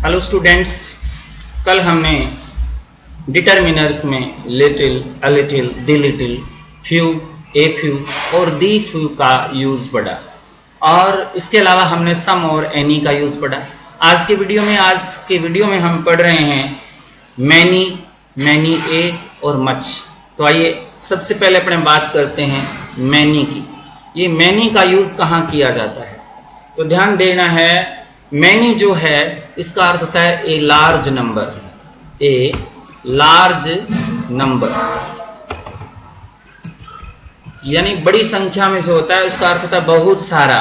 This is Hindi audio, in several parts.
हेलो स्टूडेंट्स, कल हमने डिटर्मिनर्स में little, a little, the little, few, a few और दी फ्यू का यूज पढ़ा और इसके अलावा हमने सम और एनी का यूज पढ़ा। आज के वीडियो में हम पढ़ रहे हैं मैनी, मैनी ए और मच। तो आइए सबसे पहले अपने बात करते हैं मैनी की। ये मैनी का यूज कहाँ किया जाता है? तो ध्यान देना है, मैनी जो है इसका अर्थ होता है a large number, a large number, यानी बड़ी संख्या में जो होता है इसका अर्थ होता है बहुत सारा।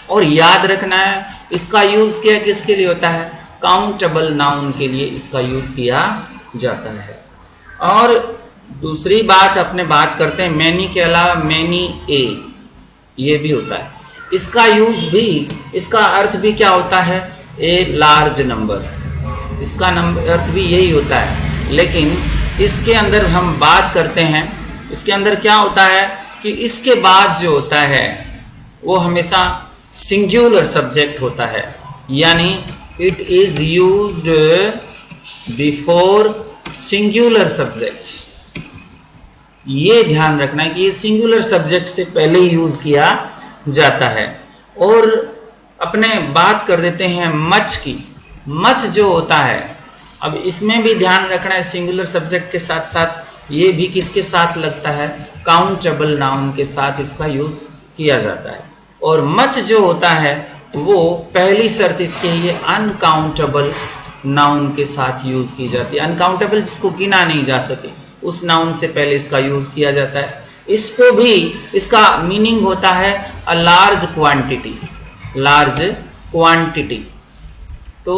और याद रखना है इसका यूज किया किसके लिए होता है? काउंटेबल नाउन के लिए इसका यूज किया जाता है। और दूसरी बात अपने बात करते हैं मैनी के अलावा मैनी ए, ये भी होता है। इसका यूज भी, इसका अर्थ भी क्या होता है? A large number. इसका अर्थ भी यही होता है, लेकिन इसके अंदर हम बात करते हैं, इसके अंदर क्या होता है कि इसके बाद जो होता है वो हमेशा सिंगुलर सब्जेक्ट होता है, यानी it is used before singular subject. ये ध्यान रखना है कि ये सिंगुलर सब्जेक्ट से पहले ही यूज किया जाता है। और अपने बात कर देते हैं मच की। मच जो होता है, अब इसमें भी ध्यान रखना है सिंगुलर सब्जेक्ट के साथ साथ ये भी किसके साथ लगता है? काउंटेबल नाउन के साथ इसका यूज किया जाता है। और मच जो होता है वो पहली शर्त इसके ये अनकाउंटेबल नाउन के साथ यूज की जाती है। अनकाउंटेबल जिसको गिना नहीं जा सके उस नाउन से पहले इसका यूज किया जाता है। इसको भी, इसका मीनिंग होता है a large quantity, large quantity. तो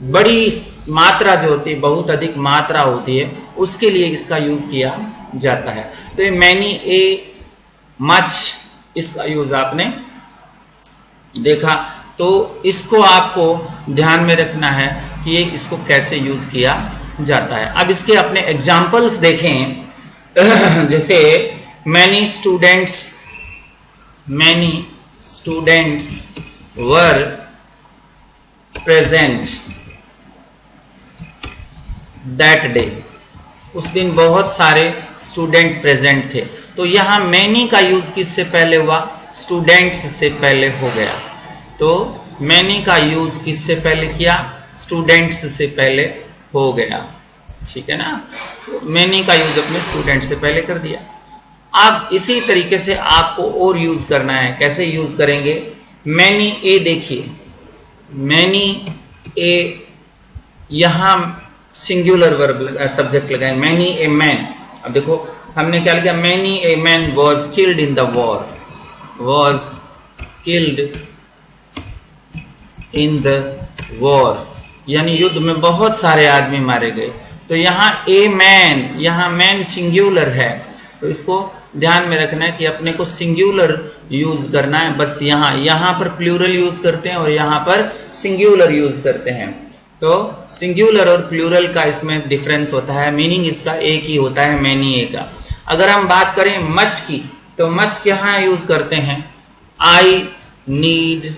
बड़ी मात्रा जो होती है, बहुत अधिक मात्रा होती है, उसके लिए इसका यूज किया जाता है। तो ये मैनी, ए, मच, इसका यूज आपने देखा। तो इसको आपको ध्यान में रखना है कि ये इसको कैसे यूज किया जाता है। अब इसके अपने एग्जाम्पल्स देखें। जैसे many students were present that day। उस दिन बहुत सारे स्टूडेंट प्रेजेंट थे। तो यहां मैनी का यूज किससे पहले हुआ? स्टूडेंट्स से पहले हो गया। तो मैनी का यूज किससे पहले किया? स्टूडेंट्स से पहले हो गया, ठीक है ना। तो मैनी का यूज अपने स्टूडेंट से पहले कर दिया। अब इसी तरीके से आपको और यूज करना है। कैसे यूज करेंगे? मैनी ए देखिए, मैनी ए, यहां सिंगुलर वर्ब सब्जेक्ट लगाए, मैनी ए मैन। अब देखो हमने क्या लिखा? Many a man was killed in the war, was killed in the war, यानी युद्ध में बहुत सारे आदमी मारे गए। तो यहाँ ए मैन, यहाँ मैन सिंगुलर है, तो इसको ध्यान में रखना है कि अपने को सिंगुलर यूज करना है। बस यहाँ पर प्लूरल यूज करते हैं और यहाँ पर सिंगुलर यूज करते हैं। तो सिंगुलर और प्लूरल का इसमें डिफरेंस होता है, मीनिंग इसका एक ही होता है, मैनी ए का। अगर हम बात करें मच की, तो मच यहाँ यूज करते हैं आई नीड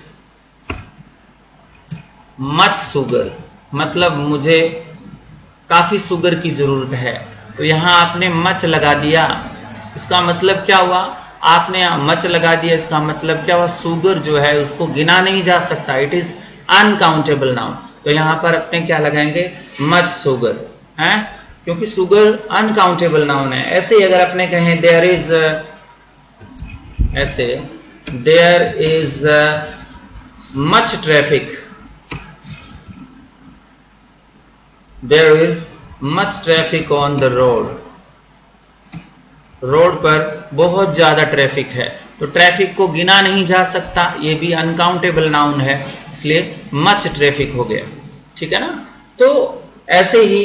मच शुगर, मतलब मुझे काफी शुगर की जरूरत है। तो यहाँ आपने मच लगा दिया, इसका मतलब क्या हुआ? आपने यहाँ मच लगा दिया, इसका मतलब क्या हुआ? शुगर जो है उसको गिना नहीं जा सकता, इट इज अनकाउंटेबल नाउन। तो यहाँ पर अपने क्या लगाएंगे? मच शुगर है, क्योंकि शुगर अनकाउंटेबल नाउन है। ऐसे ही अगर अपने कहें देयर इज, ऐसे there is much traffic, there is much traffic on the road, road पर बहुत ज्यादा ट्रैफिक है। तो ट्रैफिक को गिना नहीं जा सकता, ये भी अनकाउंटेबल नाउन है, इसलिए मच ट्रैफिक हो गया, ठीक है ना। तो ऐसे ही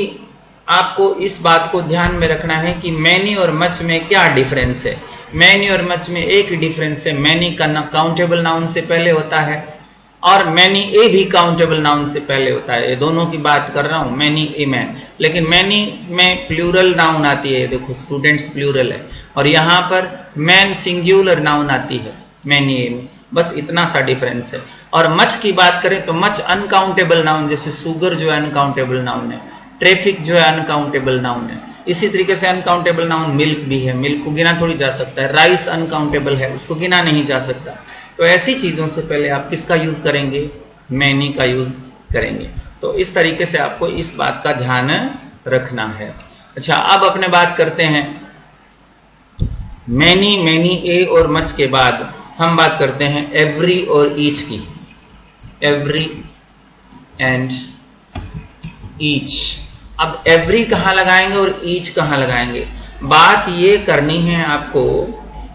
आपको इस बात को ध्यान में रखना है कि मैनी और मच में क्या डिफरेंस है। मैनी और मच में एक डिफरेंस है, मैनी का काउंटेबल नाउन से पहले होता है और मैनी ए भी काउंटेबल नाउन से पहले होता है। ये दोनों की बात कर रहा हूं, मैनी ए मैन। लेकिन मैनी में प्लूरल नाउन आती है, देखो स्टूडेंट्स प्लूरल है, और यहाँ पर मैन सिंगुलर नाउन आती है मैनी ए में। बस इतना सा डिफरेंस है। और मच की बात करें तो मच अनकाउंटेबल नाउन, जैसे शुगर जो है अनकाउंटेबल नाउन है, ट्रैफिक जो है अनकाउंटेबल नाउन है। इसी तरीके से अनकाउंटेबल नाउन मिल्क भी है, मिल्क को गिना थोड़ी जा सकता है। राइस अनकाउंटेबल है, उसको गिना नहीं जा सकता। तो ऐसी चीजों से पहले आप किसका यूज करेंगे? मैनी का यूज करेंगे। तो इस तरीके से आपको इस बात का ध्यान रखना है। अच्छा, अब अपने बात करते हैं मैनी, मैनी ए और मच के बाद हम बात करते हैं एवरी और ईच की। Every and each. अब एवरी कहाँ लगाएंगे और ईच कहाँ लगाएंगे? बात ये करनी है आपको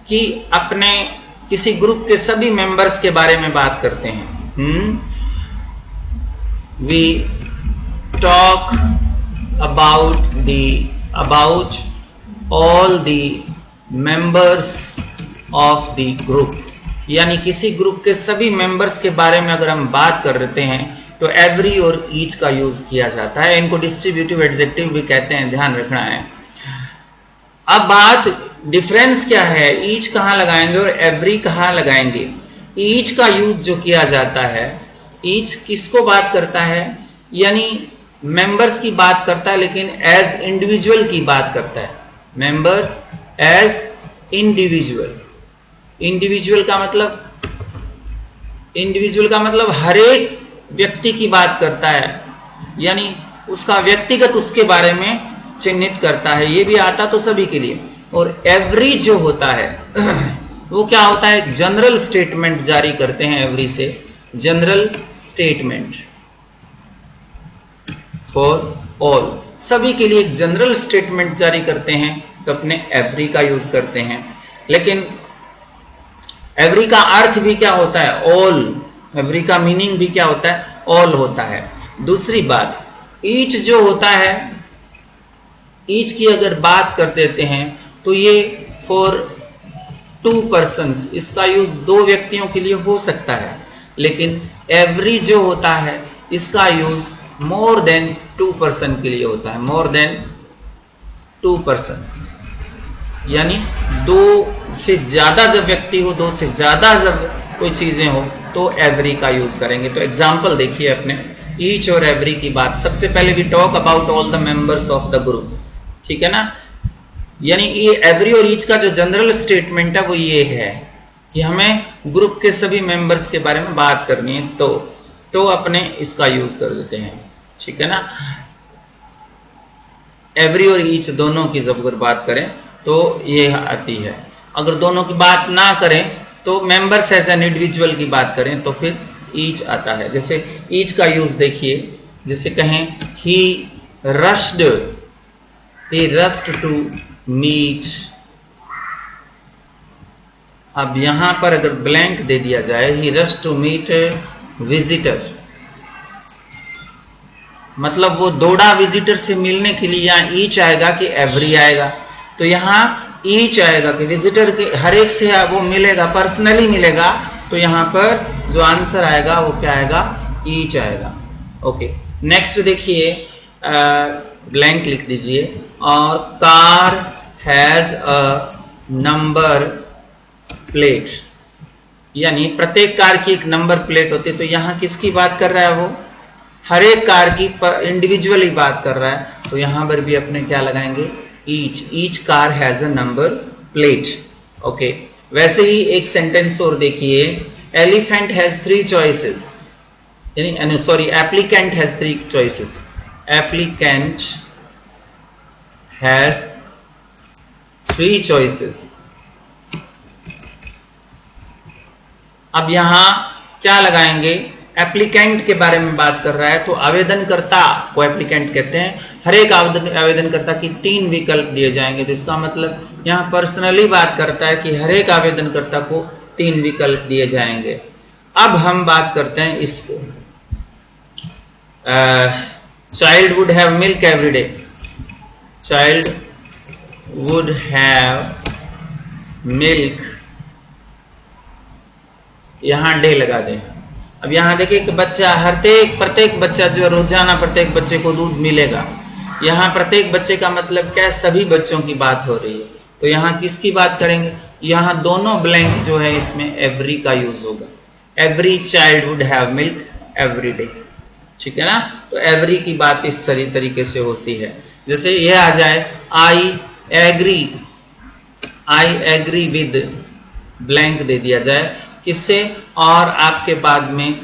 कि अपने किसी ग्रुप के सभी मेंबर्स के बारे में बात करते हैं। We talk about all the members of the group, यानी किसी ग्रुप के सभी मेंबर्स के बारे में अगर हम बात कर रहे हैं तो एवरी और ईच का यूज किया जाता है। इनको डिस्ट्रीब्यूटिव एडजेक्टिव भी कहते हैं, ध्यान रखना है। अब बात डिफरेंस क्या है, ईच कहाँ लगाएंगे और एवरी कहाँ लगाएंगे? ईच का यूज जो किया जाता है, ईच किसको बात करता है? यानी मेंबर्स की बात करता है, लेकिन एज इंडिविजुअल की बात करता है। Members as individual. इंडिविजुअल का मतलब हर एक व्यक्ति की बात करता है, यानी उसका व्यक्तिगत उसके बारे में चिन्हित करता है। ये भी आता तो सभी के लिए। और एवरी जो होता है वो क्या होता है? एक जनरल स्टेटमेंट जारी करते हैं एवरी से, जनरल स्टेटमेंट फॉर ऑल, सभी के लिए एक जनरल स्टेटमेंट जारी करते हैं, तो अपने एवरी का यूज करते हैं। लेकिन एवरी का अर्थ भी क्या होता है? ऑल। एवरी का मीनिंग भी क्या होता है? ऑल होता है। दूसरी बात, ईच जो होता है, ईच की अगर बात कर देते हैं तो ये फॉर 2 persons, इसका यूज 2 व्यक्तियों के लिए हो सकता है। लेकिन एवरी जो होता है इसका यूज मोर देन 2 person के लिए होता है, मोर देन 2 persons, यानी 2 से ज्यादा जब व्यक्ति हो, 2 से ज्यादा जब कोई चीजें हो, तो एवरी का यूज करेंगे। तो एग्जाम्पल देखिए अपने ईच और एवरी की बात। सबसे पहले we talk about all the members of the group, ठीक है ना। यानी ये एवरी और ईच का जो जनरल स्टेटमेंट है वो ये है कि हमें ग्रुप के सभी मेंबर्स के बारे में बात करनी है, तो अपने इसका यूज कर देते हैं, ठीक है ना। एवरी और ईच दोनों की जब अगर बात करें तो ये आती है। अगर दोनों की बात ना करें तो मेंबर्स एज एन इंडिविजुअल की बात करें तो फिर ईच आता है। जैसे ईच का यूज देखिए, जैसे कहें ही रश्ड टू मीट। अब यहां पर अगर ब्लैंक दे दिया जाए, he rushed to meet visitor, मतलब वो दौड़ा विजिटर से मिलने के लिए। यहाँ ईच आएगा कि एवरी आएगा? तो यहाँ ईच आएगा कि विजिटर के हर एक से वो मिलेगा, पर्सनली मिलेगा। तो यहाँ पर जो आंसर आएगा वो क्या आएगा? ईच आएगा। ओके, नेक्स्ट देखिए, ब्लैंक लिख दीजिए। और car has a number plate, यानी प्रत्येक कार की एक नंबर प्लेट होती है। तो यहाँ किसकी बात कर रहा है? वो हर एक कार की इंडिविजुअली बात कर रहा है। तो यहां पर भी अपने क्या लगाएंगे? Each car has a number plate. Okay, वैसे ही एक सेंटेंस और देखिए, एलिफेंट हैज 3 choices, यानी sorry, applicant has 3 choices। Applicant has 3 choices। अब यहां क्या लगाएंगे? एप्लीकेंट के बारे में बात कर रहा है, तो आवेदनकर्ता को एप्लीकेंट कहते हैं। हर एक आवेदनकर्ता की 3 विकल्प दिए जाएंगे। तो इसका मतलब यहाँ पर्सनली बात करता है कि हर एक आवेदनकर्ता को 3 विकल्प दिए जाएंगे। अब हम बात करते हैं इसको, child would have milk every day. Child would have milk, यहां डे लगा दें। अब यहां देखिए कि बच्चा, प्रत्येक बच्चा जो रोजाना प्रत्येक बच्चे को दूध मिलेगा। यहाँ प्रत्येक बच्चे का मतलब क्या है? सभी बच्चों की बात हो रही है। तो यहाँ किसकी बात करेंगे? यहाँ दोनों ब्लैंक जो है इसमें एवरी का यूज होगा। Every child would have milk every day, ठीक है ना। तो एवरी की बात इस तरीके से होती है। जैसे ये आ जाए आई एग्री विद ब्लैंक दे दिया जाए किससे, और आपके बाद में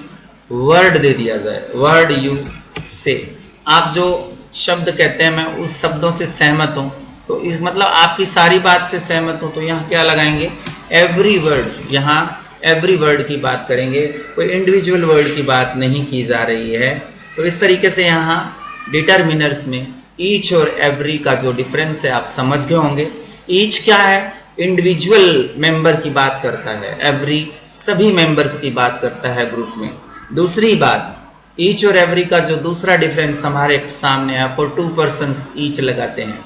वर्ड दे दिया जाए, वर्ड यू से, आप जो शब्द कहते हैं मैं उस शब्दों से सहमत हूं, तो इस मतलब आपकी सारी बात से सहमत हूं, तो यहाँ क्या लगाएंगे, एवरी वर्ड। यहाँ एवरी वर्ड की बात करेंगे, कोई इंडिविजुअल वर्ड की बात नहीं की जा रही है। तो इस तरीके से यहाँ डिटरमिनर्स में ईच और एवरी का जो डिफरेंस है आप समझ गए होंगे। ईच क्या है, इंडिविजुअल मेंबर की बात करता है, एवरी सभी मेंबर्स की बात करता है ग्रुप में। दूसरी बात, ईच और एवरी का जो दूसरा डिफरेंस हमारे सामने है, फॉर 2 पर्सन्स ईच लगाते हैं,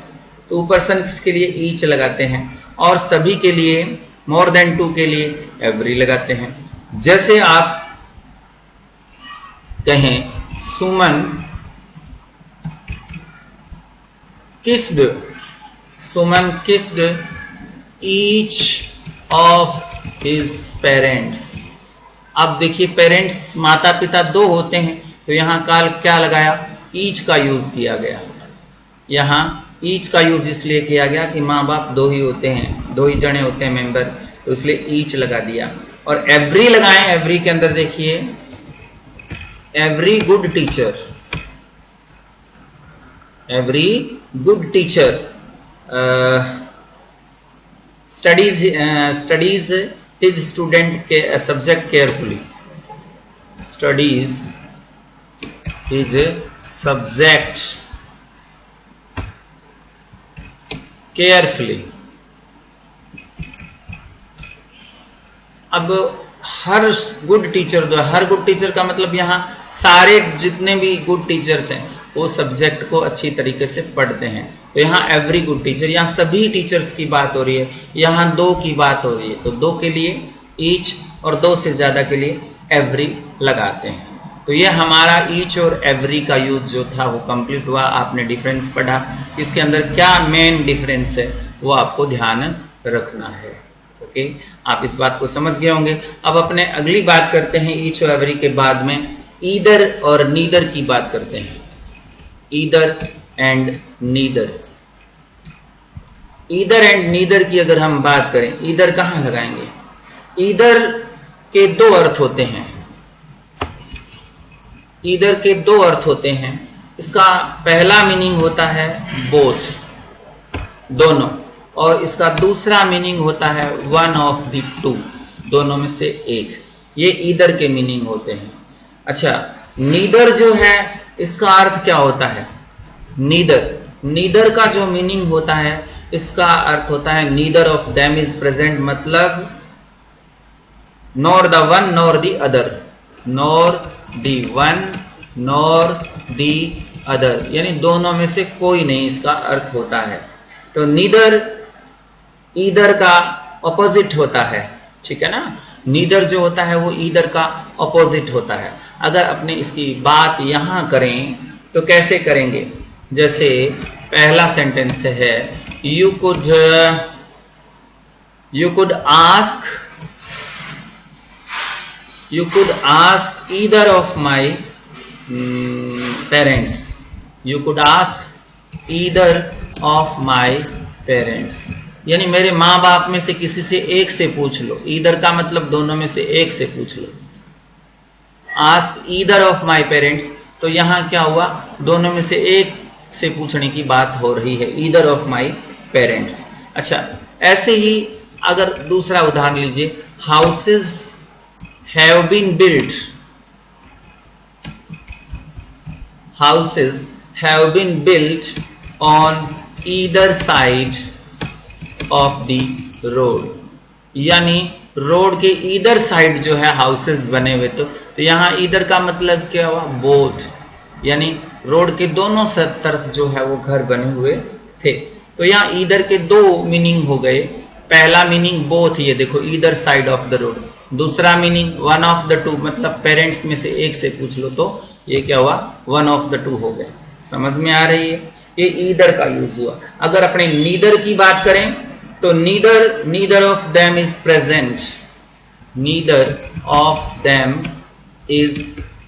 2 पर्सन्स के लिए ईच लगाते हैं, और सभी के लिए मोर देन 2 के लिए एवरी लगाते हैं। जैसे आप कहें Suman kissed each of his parents. अब देखिए पेरेंट्स माता पिता 2 होते हैं, तो यहाँ काल क्या लगाया, ईच का यूज किया गया। यहाँ ईच का यूज इसलिए किया गया कि माँ बाप 2 ही होते हैं, 2 ही जने होते हैं मेंबर, तो इसलिए ईच लगा दिया। और एवरी लगाएं, एवरी के अंदर देखिए every good teacher studies his student के subject carefully, studies his subject carefully. अब हर गुड टीचर का मतलब यहाँ सारे जितने भी गुड टीचर्स हैं वो सब्जेक्ट को अच्छी तरीके से पढ़ते हैं। तो यहाँ एवरी गुड टीचर, यहाँ सभी टीचर्स की बात हो रही है, यहाँ 2 की बात हो रही है, तो 2 के लिए ईच और 2 से ज्यादा के लिए एवरी लगाते हैं। तो ये हमारा ईच और एवरी का यूज जो था वो कंप्लीट हुआ। आपने डिफरेंस पढ़ा, इसके अंदर क्या मेन डिफरेंस है वो आपको ध्यान रखना है। ओके, आप इस बात को समझ गए होंगे। अब अपने अगली बात करते हैं, ईच और एवरी के बाद में ईदर और नीदर की बात करते हैं। Either and neither, either and neither की अगर हम बात करें, ईदर कहां लगाएंगे, ईदर के 2 अर्थ होते हैं, ईदर के 2 अर्थ होते हैं। इसका पहला मीनिंग होता है बोथ, दोनों, और इसका दूसरा मीनिंग होता है वन ऑफ द 2, दोनों में से एक। ये ईदर के मीनिंग होते हैं। अच्छा, नीदर जो है इसका अर्थ क्या होता है, नीदर का जो मीनिंग होता है इसका अर्थ होता है neither of them is present, मतलब nor the one nor the other, nor the one nor the other, यानी दोनों में से कोई नहीं, इसका अर्थ होता है। तो नीदर ईदर का ऑपोजिट होता है, ठीक है ना। नीदर जो होता है वो ईदर का ऑपोजिट होता है। अगर अपने इसकी बात यहां करें तो कैसे करेंगे, जैसे पहला सेंटेंस है you could ask either of my parents, you could ask either of my parents, यानी मेरे माँ बाप में से किसी से एक से पूछ लो। ईदर का मतलब दोनों में से एक से पूछ लो। Ask either of my parents, तो यहाँ क्या हुआ, दोनों में से एक से पूछने की बात हो रही है, ईदर ऑफ माई पेरेंट्स। अच्छा, ऐसे ही अगर दूसरा उदाहरण लीजिए, houses have been built, houses have been built on either side of the road, यानी रोड के ईदर साइड जो है हाउसेस बने हुए। तो यहाँ ईदर का मतलब क्या हुआ, बोथ, यानी रोड के दोनों तरफ जो है वो घर बने हुए थे। तो यहाँ ईदर के 2 मीनिंग हो गए। पहला मीनिंग बोथ, ये देखो either side of the road. दूसरा मीनिंग वन ऑफ द 2, मतलब पेरेंट्स में से एक से पूछ लो, तो ये क्या हुआ, वन ऑफ द 2 हो गया। समझ में आ रही है, ये ईदर का यूज हुआ। अगर अपने नीदर की बात करें तो neither of them is present, neither of them is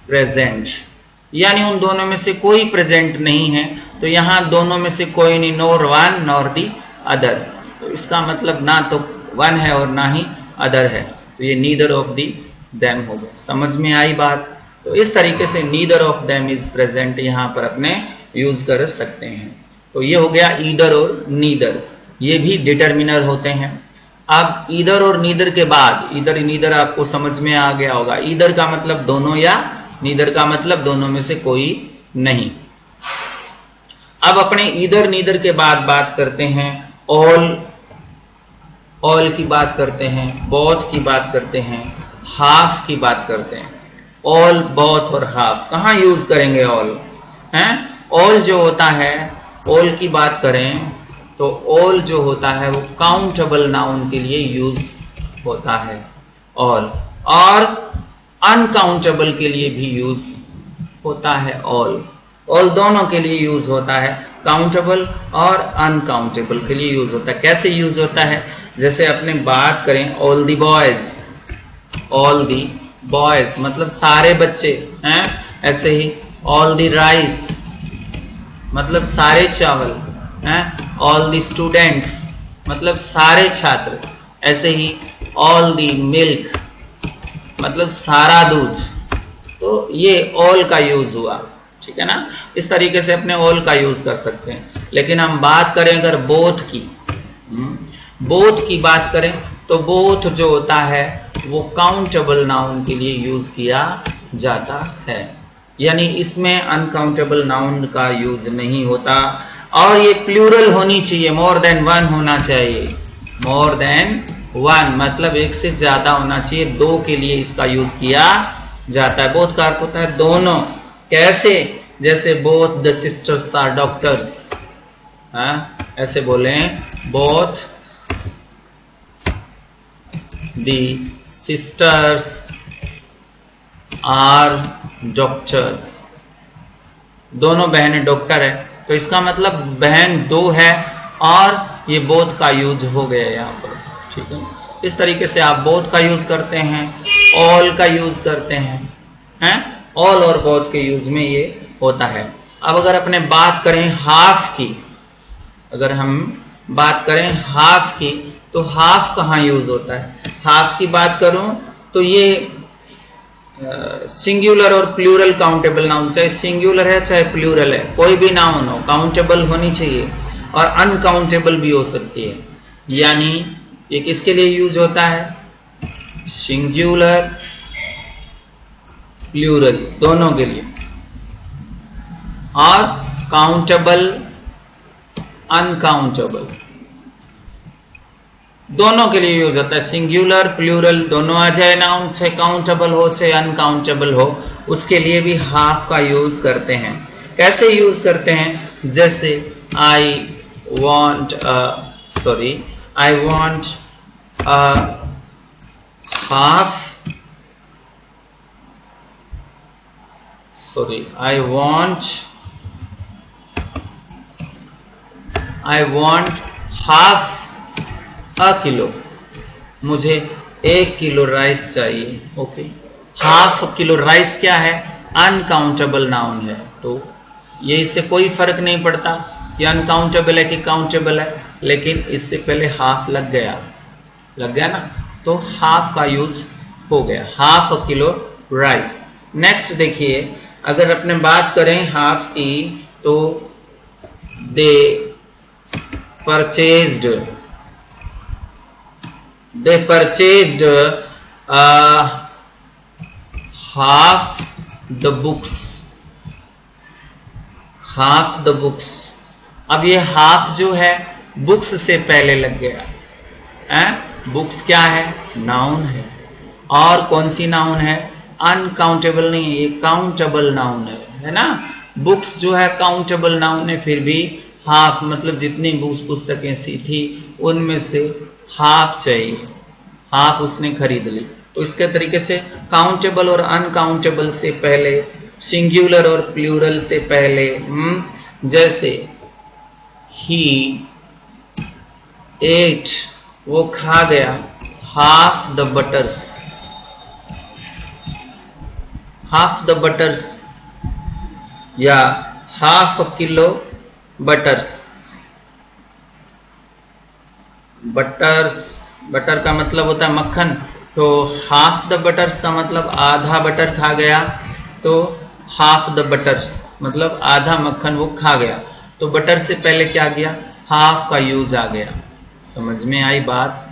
present, यानी उन दोनों में से कोई प्रेजेंट नहीं है। तो यहाँ दोनों में से कोई नहीं, nor one nor the other, तो इसका मतलब ना तो वन है और ना ही अदर है, तो ये नीदर ऑफ दी देम हो गया। समझ में आई बात? तो इस तरीके से neither of them is present यहाँ पर अपने यूज कर सकते हैं। तो ये हो गया ईदर और नीदर, ये भी डिटर्मिनर होते हैं। अब ईदर और नीदर के बाद, ईदर नीदर आपको समझ में आ गया होगा। ईदर का मतलब दोनों या नीदर का मतलब दोनों में से कोई नहीं। अब अपने ईदर नीदर के बाद बात करते हैं ऑल, ऑल की बात करते हैं, बोथ की बात करते हैं, हाफ की बात करते हैं। ऑल, बोथ और हाफ कहाँ यूज करेंगे ऑल? हैं? ऑल जो होता है, ऑल की बात करें तो ऑल जो होता है वो काउंटेबल नाउन के लिए यूज होता है ऑल, और अनकाउंटेबल के लिए भी यूज होता है ऑल। ऑल दोनों के लिए यूज होता है, काउंटेबल और अनकाउंटेबल के लिए यूज होता है। कैसे यूज होता है? जैसे अपने बात करें all the boys, all the boys मतलब सारे बच्चे हैं। ऐसे ही ऑल दी राइस मतलब सारे चावल हैं। ऑल दी स्टूडेंट्स मतलब सारे छात्र। ऐसे ही ऑल दी मिल्क मतलब सारा दूध। तो ये ऑल का यूज हुआ, ठीक है ना? इस तरीके से अपने ऑल का यूज कर सकते हैं। लेकिन हम बात करें अगर बोथ की, बोथ की बात करें तो बोथ जो होता है वो काउंटेबल नाउन के लिए यूज किया जाता है, यानी इसमें अनकाउंटेबल नाउन का यूज नहीं होता। और ये प्लूरल होनी चाहिए, मोर देन वन होना चाहिए, मोर देन वन मतलब एक से ज्यादा होना चाहिए। दो के लिए इसका यूज किया जाता है। बोथ का अर्थ होता है दोनों। कैसे? जैसे both the sisters are doctors, ऐसे बोले both the sisters are doctors, दोनों बहनें डॉक्टर है, तो इसका मतलब बहन दो है और ये बोथ का यूज हो गया यहाँ पर, ठीक है। इस तरीके से आप बोथ का यूज करते हैं, ऑल का यूज करते हैं, ऑल और बोथ के यूज में ये होता है। अब अगर अपने बात करें हाफ की, अगर हम बात करें हाफ की, तो हाफ कहाँ यूज होता है? हाफ की बात करूं तो ये सिंगुलर और प्लूरल काउंटेबल नाउन, चाहे सिंगुलर है चाहे प्लूरल है, कोई भी नाउन हो काउंटेबल होनी चाहिए और अनकाउंटेबल भी हो सकती है। यानी ये किसके लिए यूज होता है? सिंगुलर प्लूरल दोनों के लिए, और काउंटेबल अनकाउंटेबल दोनों के लिए यूज होता है। सिंगुलर प्लूरल दोनों आ जाए नाउन, चाहे काउंटेबल हो चाहे अनकाउंटेबल हो, उसके लिए भी हाफ का यूज करते हैं। कैसे यूज करते हैं? जैसे I want half a kilo, मुझे 1 किलो राइस चाहिए। ओके, हाफ किलो राइस क्या है? अनकाउंटेबल नाउन है, तो ये इससे कोई फर्क नहीं पड़ता कि अनकाउंटेबल है कि काउंटेबल है, लेकिन इससे पहले हाफ लग गया ना, तो हाफ का यूज हो गया, half a kilo rice. Next देखिए, अगर अपने बात करें हाफ की, तो दे purchased half the books। अब ये हाफ जो है बुक्स से पहले लग गया। बुक्स क्या है? नाउन है, और कौन सी नाउन है? अनकाउंटेबल नहीं है, ये काउंटेबल नाउन है ना। बुक्स जो है काउंटेबल नाउन है, फिर भी हाफ मतलब जितनी बुक्स पुस्तकें सी थी उनमें से हाफ चाहिए, हाफ उसने खरीद ली। तो इसके तरीके से काउंटेबल और अनकाउंटेबल से पहले, सिंगुलर और प्लूरल से पहले, जैसे ही एट वो खा गया half the buttress, half the buttress या हाफ किलो बटर्स। बटर का मतलब होता है मक्खन, तो हाफ द बटर्स का मतलब आधा बटर खा गया, तो हाफ द बटर्स मतलब आधा मक्खन वो खा गया। तो बटर से पहले क्या गया, हाफ का यूज आ गया। समझ में आई बात?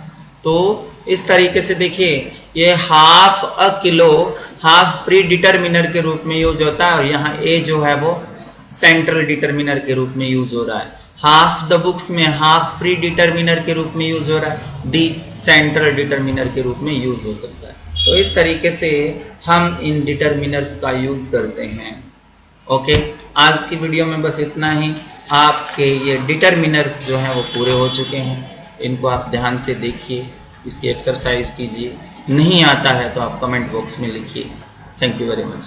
तो इस तरीके से देखिए, ये half a kilo half pre determiner के रूप में यूज होता है, और यहाँ ए जो है वो सेंट्रल डिटर्मिनर के रूप में यूज हो रहा है। हाफ द बुक्स में हाफ प्री डिटर्मिनर के रूप में यूज हो रहा है, डी सेंट्रल डिटर्मिनर के रूप में यूज हो सकता है। तो इस तरीके से हम इन डिटर्मिनर्स का यूज करते हैं। ओके, आज की वीडियो में बस इतना ही। आपके ये डिटर्मिनर्स जो हैं वो पूरे हो चुके हैं, इनको आप ध्यान से देखिए, इसकी एक्सरसाइज कीजिए। नहीं आता है तो आप कमेंट बॉक्स में लिखिए। Thank you very much.